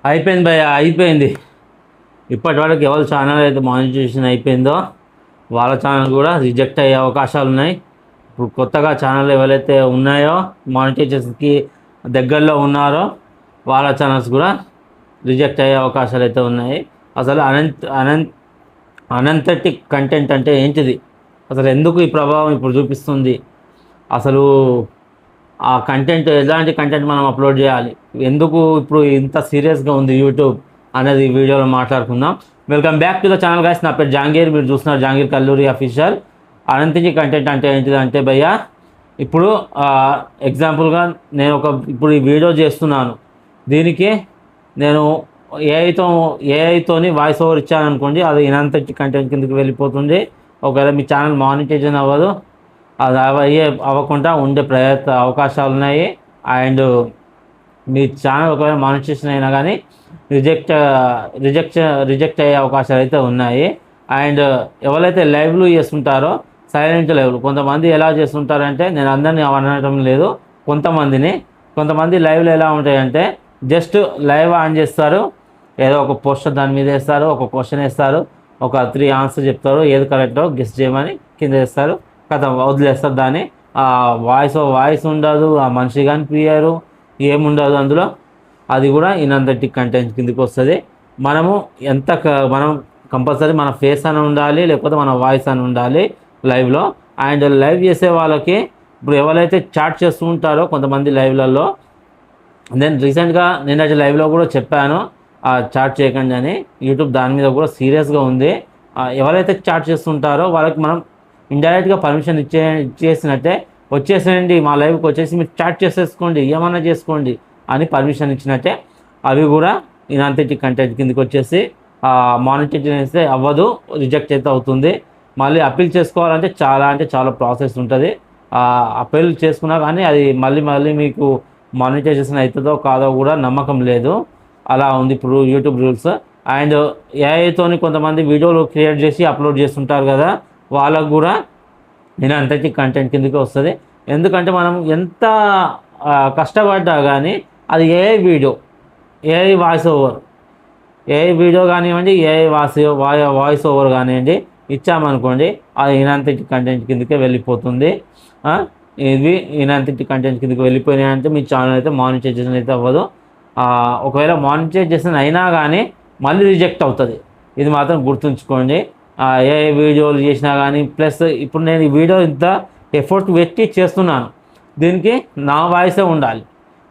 అయిపోయింది భయ్య, అయిపోయింది. ఇప్పటి వరకు ఎవరి ఛానల్ అయితే మానిటైజేషన్ అయిపోయిందో వాళ్ళ ఛానల్ కూడా రిజెక్ట్ అయ్యే అవకాశాలు ఉన్నాయి. ఇప్పుడు కొత్తగా ఛానల్ ఎవరైతే ఉన్నాయో మానిటైజేషన్కి దగ్గరలో ఉన్నారో వాళ్ళ ఛానల్స్ కూడా రిజెక్ట్ అయ్యే అవకాశాలు అయితే ఉన్నాయి. అసలు అనంతటిక్ కంటెంట్ అంటే ఏంటిది, అసలు ఎందుకు ఈ ప్రభావం ఇప్పుడు చూపిస్తుంది, అసలు ఆ కంటెంట్ ఎలాంటి కంటెంట్ మనం అప్లోడ్ చేయాలి, ఎందుకు ఇప్పుడు ఇంత సీరియస్గా ఉంది యూట్యూబ్ అనేది ఈ వీడియోలో మాట్లాడుకుందాం. Welcome back to the channel guys. నా పేరు జాంగీర్, మీరు చూస్తున్నారు జాంగీర్ కల్లూరి అఫీషియల్. అనంతటిక్ కంటెంట్ అంటే ఏంటిది అంటే భయ్యా, ఇప్పుడు ఎగ్జాంపుల్గా నేను ఇప్పుడు ఈ వీడియో చేస్తున్నాను, దీనికి నేను ఏఐతోని వాయిస్ ఓవర్ ఇచ్చాను అనుకోండి, అది ఇనాంతటిక్ కంటెంట్ కిందకి వెళ్ళిపోతుంది. ఒకవేళ మీ ఛానల్ మానిటైజేషన్ అవ్వదు, అది అవ్వకుండా ఉండే అవకాశాలు ఉన్నాయి. అండ్ మీ ఛానల్ ఒకవేళ మానిటైజేషన్ అయినా కానీ రిజెక్ట్ అయ్యే అవకాశాలు అయితే ఉన్నాయి. అండ్ ఎవరైతే లైవ్లు చేస్తుంటారో సైలెంట్ లైవ్లు, కొంతమంది ఎలా చేస్తుంటారంటే, నేను అందరినీ అనడం లేదు, కొంతమంది లైవ్లు ఎలా ఉంటాయంటే జస్ట్ లైవ్ ఆన్ చేస్తారు, ఏదో ఒక పోస్టర్ దాని మీద వేస్తారు, ఒక క్వశ్చన్ వేస్తారు, ఒక 3 ఆన్సర్ చెప్తారు, ఏది కరెక్టో గెస్ చేయమని కింద వేస్తారు, కథ వదిలేస్తారు. దాన్ని వాయిస్ ఉండదు, ఆ మనిషి కనిపించారు, ఏముండదు అందులో. అది కూడా ఇనాంతటిక్ కంటెంట్ కిందకి వస్తుంది. మనం కంపల్సరీ మన ఫేస్ అని ఉండాలి, లేకపోతే మన వాయిస్ అని ఉండాలి లైవ్లో. అండ్ లైవ్ చేసే వాళ్ళకి ఇప్పుడు ఎవరైతే చాట్ చేస్తూ ఉంటారో కొంతమంది లైవ్లలో, నేను రీసెంట్గా నిన్నటి లైవ్లో కూడా చెప్పాను చాట్ చేయకండి అని. యూట్యూబ్ దాని మీద కూడా సీరియస్గా ఉంది. ఎవరైతే చాట్ చేస్తుంటారో వాళ్ళకి మనం ఇండైరెక్ట్గా పర్మిషన్ ఇచ్చేసినట్టే, వచ్చేసేయండి మా లైవ్కి వచ్చేసి మీరు చాట్ చేసేసుకోండి, ఏమన్నా చేసుకోండి అని పర్మిషన్ ఇచ్చినట్టే. అవి కూడా ఇనాంతటిక్ కంటెంట్ కిందకి వచ్చేసి మానిటైజేషన్ అయితే అవ్వదు, రిజెక్ట్ అయితే అవుతుంది. మళ్ళీ అప్పీల్ చేసుకోవాలంటే చాలా ప్రాసెస్ ఉంటుంది. అప్పీల్ చేసుకున్నా కానీ అది మళ్ళీ మీకు మానిటైజేషన్ అవుతుందో కాదో కూడా నమ్మకం లేదు. అలా ఉంది ఇప్పుడు యూట్యూబ్ రూల్స్. అండ్ ఏఐతోని కొంతమంది వీడియోలు క్రియేట్ చేసి అప్లోడ్ చేస్తుంటారు కదా, వాళ్ళకు కూడా ఇనాంతటిక్ కంటెంట్ కిందకి వస్తుంది. ఎందుకంటే మనం ఎంత కష్టపడ్డా కానీ అది ఏఐ వీడియో కానివ్వండి, ఏఐ వాయిస్ ఓవర్ కానివ్వండి ఇచ్చామనుకోండి, అది ఇనాంతటిక్ కంటెంట్ కిందకే వెళ్ళిపోతుంది. ఇవి ఇనాంతటిక్ కంటెంట్ కిందకి వెళ్ళిపోయినాయంటే మీ ఛానల్ అయితే మానిటైజేషన్ అయితే అవ్వదు. ఒకవేళ మానిటైజేషన్ అయినా కానీ మళ్ళీ రిజెక్ట్ అవుతుంది, ఇది మాత్రం గుర్తుంచుకోండి. ఏ వీడియోలు చేసినా కానీ, ప్లస్ ఇప్పుడు నేను ఈ వీడియో ఇంత ఎఫర్ట్ పెట్టి చేస్తున్నాను, దీనికి నా వాయిసే ఉండాలి,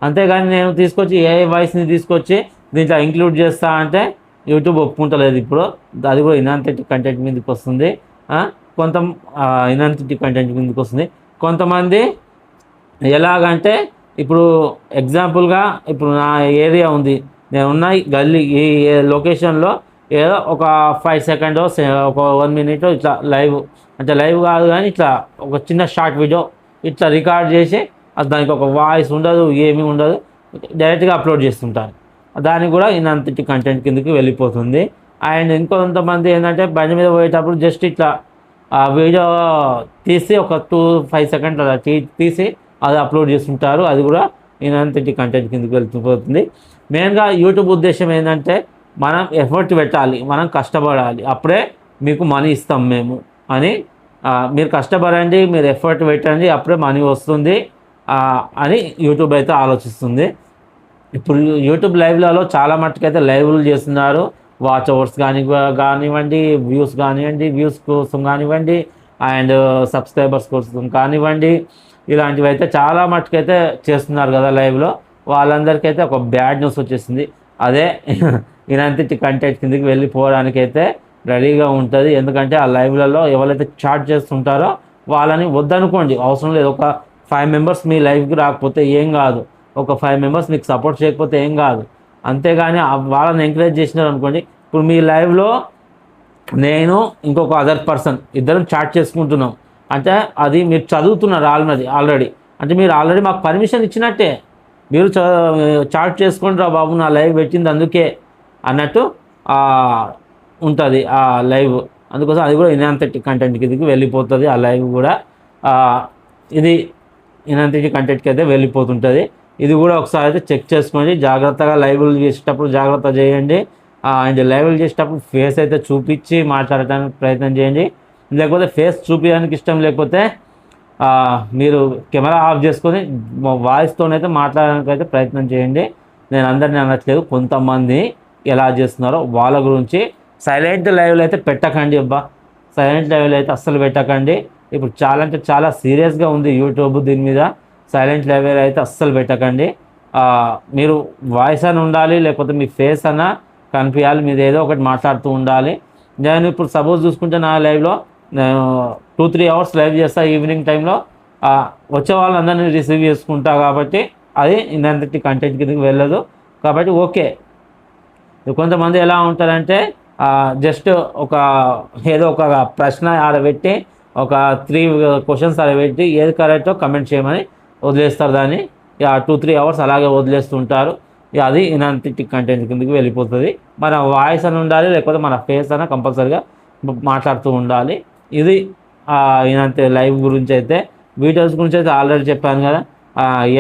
అంతేగాని నేను తీసుకొచ్చి ఏ వాయిస్ని తీసుకొచ్చి దీంట్లో ఇంక్లూడ్ చేస్తా అంటే యూట్యూబ్ ఒప్పుకుంటలేదు. ఇప్పుడు అది కూడా ఇనాంతటిక్ కంటెంట్ మీదకి వస్తుంది. ఇనాంతటిక్ కంటెంట్ మీదకి వస్తుంది. కొంతమంది ఎలాగంటే, ఇప్పుడు ఎగ్జాంపుల్గా ఇప్పుడు నా ఏరియా ఉంది, నేనున్న గల్లీ ఈ లొకేషన్లో ఏదో ఒక 5 సెకండ్ ఒక 1 మినిట్ ఇట్లా లైవ్ కాదు కానీ ఇట్లా ఒక చిన్న షార్ట్ వీడియో ఇట్లా రికార్డ్ చేసి, దానికి ఒక వాయిస్ ఉండదు, ఏమీ ఉండదు, డైరెక్ట్గా అప్లోడ్ చేస్తుంటారు. దానికి కూడా ఇనాంతటిక్ కంటెంట్ కిందకి వెళ్ళిపోతుంది. అండ్ ఇంకొంతమంది ఏంటంటే బండి మీద పోయేటప్పుడు జస్ట్ ఇట్లా ఆ వీడియో తీసి ఒక 2-5 సెకండ్లు అలా తీసి అది అప్లోడ్ చేస్తుంటారు, అది కూడా ఇనాంతటిక్ కంటెంట్ కిందకి వెళ్ళిపోతుంది. మెయిన్గా యూట్యూబ్ ఉద్దేశం ఏంటంటే, మనం ఎఫర్ట్ పెట్టాలి, మనం కష్టపడాలి, అప్పుడే మీకు మనీ ఇస్తాం మేము అని. మీరు కష్టపడండి, మీరు ఎఫర్ట్ పెట్టండి, అప్పుడే మనీ వస్తుంది అని యూట్యూబ్ అయితే ఆలోచిస్తుంది. ఇప్పుడు యూట్యూబ్ లైవ్లలో చాలా మట్టుకైతే లైవ్లు చేస్తున్నారు, వాచ్ అవర్స్ కానివ్వండి, వ్యూస్ కోసం కానివ్వండి, అండ్ సబ్స్క్రైబర్స్ కోసం కానివ్వండి, ఇలాంటివి అయితే చాలా మట్టుకైతే చేస్తున్నారు కదా లైవ్లో. వాళ్ళందరికైతే ఒక బ్యాడ్ న్యూస్ వచ్చేసింది, అదే ఇనాంతటిక్ కంటెంట్ కిందకి వెళ్ళిపోవడానికైతే రెడీగా ఉంటుంది. ఎందుకంటే ఆ లైవ్లలో ఎవరైతే చాట్ చేస్తుంటారో వాళ్ళని వద్దనుకోండి, అవసరం లేదు. ఒక 5 మెంబర్స్ మీ లైవ్కి రాకపోతే ఏం కాదు, ఒక 5 మెంబర్స్ మీకు సపోర్ట్ చేయకపోతే ఏం కాదు, అంతేగాని వాళ్ళని ఎంకరేజ్ చేసినారు అనుకోండి. ఇప్పుడు మీ లైవ్లో నేను ఇంకొక అదర్ పర్సన్ ఇద్దరం చాట్ చేసుకుంటున్నాం అంటే, అది మీరు చదువుతున్నారు ఆల్రెడీ అంటే మీరు ఆల్రెడీ మాకు పర్మిషన్ ఇచ్చినట్టే, మీరు చాట్ చేసుకుంటారా బాబు, నా లైవ్ పెట్టింది అందుకే అన్నట్టు ఉంటుంది ఆ లైవ్. అందుకోసం అది కూడా ఇనాంతటిక్ కంటెంట్ కిందకి వెళ్ళిపోతుంది. ఆ లైవ్ కూడా ఇది ఇనాంతటిక్ కంటెంట్కి అయితే వెళ్ళిపోతుంటుంది. ఇది కూడా ఒకసారి అయితే చెక్ చేసుకోండి. జాగ్రత్తగా లైవ్లు చేసేటప్పుడు జాగ్రత్త చేయండి. అండ్ లైవ్లు చేసేటప్పుడు ఫేస్ అయితే చూపించి మాట్లాడటానికి ప్రయత్నం చేయండి. లేకపోతే ఫేస్ చూపించడానికి ఇష్టం లేకపోతే మీరు కెమెరా ఆఫ్ చేసుకొని వాయిస్తోనైతే మాట్లాడడానికి అయితే ప్రయత్నం చేయండి. నేను అందరినీ అనట్లేదు, కొంతమంది ఎలా చేస్తున్నారో వాళ్ళ గురించి. సైలెంట్ లైవ్లు అయితే పెట్టకండి అబ్బా, సైలెంట్ లైవ్లు అయితే అస్సలు పెట్టకండి. ఇప్పుడు చాలా అంటే చాలా సీరియస్గా ఉంది యూట్యూబ్ దీని మీద. సైలెంట్ లైవ్ అయితే అస్సలు పెట్టకండి. మీరు వాయిస్ అని ఉండాలి, లేకపోతే మీ ఫేస్ అన్న కనిపించాలి, మీరు ఏదో ఒకటి మాట్లాడుతూ ఉండాలి. నేను ఇప్పుడు సపోజ్ చూసుకుంటే నా లైవ్లో నేను 2-3 అవర్స్ లైవ్ చేస్తా ఈవినింగ్ టైంలో. వచ్చే వాళ్ళందరినీ రిసీవ్ చేసుకుంటా కాబట్టి అది ఇంతటి కంటెంట్ కిందకి వెళ్ళదు కాబట్టి ఓకే. కొంతమంది ఎలా ఉంటారంటే జస్ట్ ఏదో ఒక ప్రశ్న ఆడబెట్టి ఒక 3 క్వశ్చన్స్ ఆడబెట్టి ఏది కరెక్టో కమెంట్ చేయమని వదిలేస్తారు. దాన్ని 2-3 అవర్స్ అలాగే వదిలేస్తుంటారు. అది ఇనాంటి కంటెంట్ కిందకి వెళ్ళిపోతుంది. మన వాయిస్ అని ఉండాలి, లేకపోతే మన ఫేస్ అన్న కంపల్సరీగా మాట్లాడుతూ ఉండాలి. ఇది ఇనంతే లైవ్ గురించి అయితే. వీడియోస్ గురించి అయితే ఆల్రెడీ చెప్పాను కదా.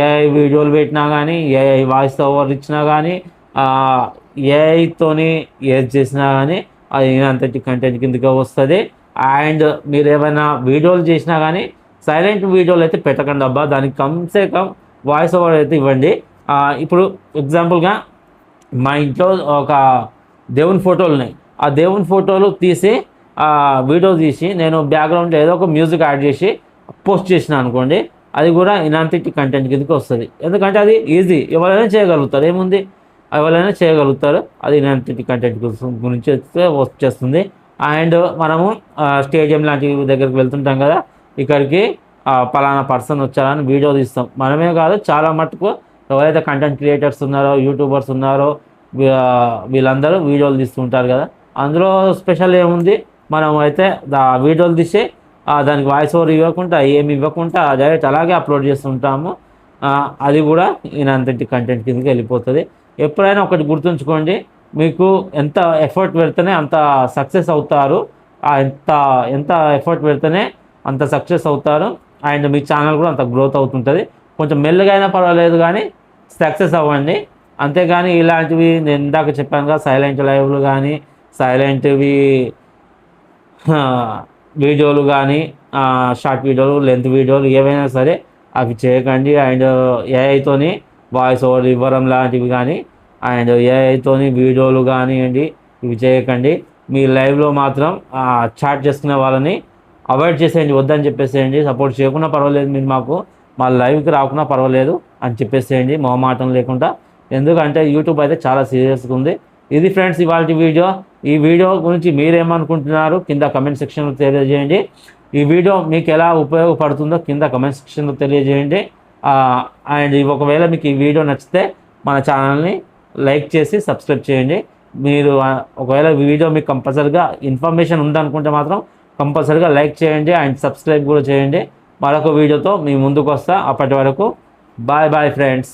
ఏఐ వీడియోలు పెట్టినా కానీ, ఏఐ వాయిస్ ఓవర్ ఇచ్చినా కానీ, ఏఐతోని ఏది చేసినా కానీ అది ఇనంతటి కంటెంట్ కిందకి వస్తుంది. అండ్ మీరు ఏమైనా వీడియోలు చేసినా కానీ సైలెంట్ వీడియోలు అయితే పెట్టకండి అబ్బా, దానికి కమ్సే కమ్ వాయిస్ ఓవర్ అయితే ఇవ్వండి. ఇప్పుడు ఎగ్జాంపుల్గా మా ఇంట్లో ఒక దేవుని ఫోటోలు ఉన్నాయి. ఆ దేవుని ఫోటోలు తీసి వీడియో తీసి నేను బ్యాక్గ్రౌండ్లో ఏదో ఒక మ్యూజిక్ యాడ్ చేసి పోస్ట్ చేసిన అనుకోండి, అది కూడా ఇనాంటిటీ కంటెంట్ కిందకి వస్తుంది. ఎందుకంటే అది ఈజీ, ఎవరైనా చేయగలుగుతారు, ఏముంది ఎవరైనా చేయగలుగుతారు. అది ఇనాంటిటీ కంటెంట్ గురించి వచ్చేస్తుంది. అండ్ మనము స్టేడియం లాంటి దగ్గరికి వెళ్తుంటాం కదా, ఇక్కడికి పలానా పర్సన్ వచ్చారని వీడియో తీస్తాం. మనమే కాదు, చాలా మటుకు ఎవరైతే కంటెంట్ క్రియేటర్స్ ఉన్నారో, యూట్యూబర్స్ ఉన్నారో వీళ్ళందరూ వీడియోలు తీస్తుంటారు కదా. అందులో స్పెషల్ ఏముంది, మనం అయితే వీడియోలు తీసి దానికి వాయిస్ ఓవర్ ఇవ్వకుండా ఏమి ఇవ్వకుండా డైరెక్ట్ అలాగే అప్లోడ్ చేస్తుంటాము. అది కూడా ఇనంతటి కంటెంట్ కిందకి వెళ్ళిపోతుంది. ఎప్పుడైనా ఒకటి గుర్తుంచుకోండి, మీకు ఎంత ఎఫర్ట్ పెడితేనే అంత సక్సెస్ అవుతారు. ఎంత ఎఫర్ట్ పెడితేనే అంత సక్సెస్ అవుతారు. అండ్ మీ ఛానల్ కూడా అంత గ్రోత్ అవుతుంటుంది. కొంచెం మెల్లగా అయినా పర్వాలేదు కానీ సక్సెస్ అవ్వండి. అంతేగాని ఇలాంటివి నేను ఇందాక చెప్పాను కదా, సైలెంట్ లైవ్లు కానీ, సైలెంట్వి వీడియోలు కానీ, షార్ట్ వీడియోలు, లెంత్ వీడియోలు ఏవైనా సరే అవి చేయకండి. అండ్ ఏఐతోని వాయిస్ ఓవర్ ఇవ్వడం లాంటివి కానీ, అండ్ ఏఐతోని వీడియోలు కానివ్వండి, ఇవి చేయకండి. మీ లైవ్లో మాత్రం చాట్ చేసుకునే వాళ్ళని అవాయిడ్ చేసేయండి, వద్దని చెప్పేసేయండి. సపోర్ట్ చేయకుండా పర్వాలేదు, మీరు మాకు మా లైవ్కి రాకుండా పర్వాలేదు అని చెప్పేసేయండి మొహమాటం లేకుండా. ఎందుకంటే యూట్యూబ్ అయితే చాలా సీరియస్గా ఉంది. ఇది ఫ్రెండ్స్ ఇవాళ వీడియో. ఈ వీడియో గురించి మీరేమనుకుంటున్నారు కింద కమెంట్ సెక్షన్లో తెలియజేయండి. ఈ వీడియో మీకు ఎలా ఉపయోగపడుతుందో కింద కమెంట్ సెక్షన్లో తెలియజేయండి. అండ్ ఒకవేళ మీకు ఈ వీడియో నచ్చితే మన ఛానల్ని లైక్ చేసి సబ్స్క్రైబ్ చేయండి. మీరు ఒకవేళ వీడియో మీకు కంపల్సరీగా ఇన్ఫర్మేషన్ ఉందనుకుంటే మాత్రం కంపల్సరీగా లైక్ చేయండి అండ్ సబ్స్క్రైబ్ కూడా చేయండి. మరొక వీడియోతో మీ ముందుకు వస్తా. అప్పటి వరకు బాయ్ ఫ్రెండ్స్.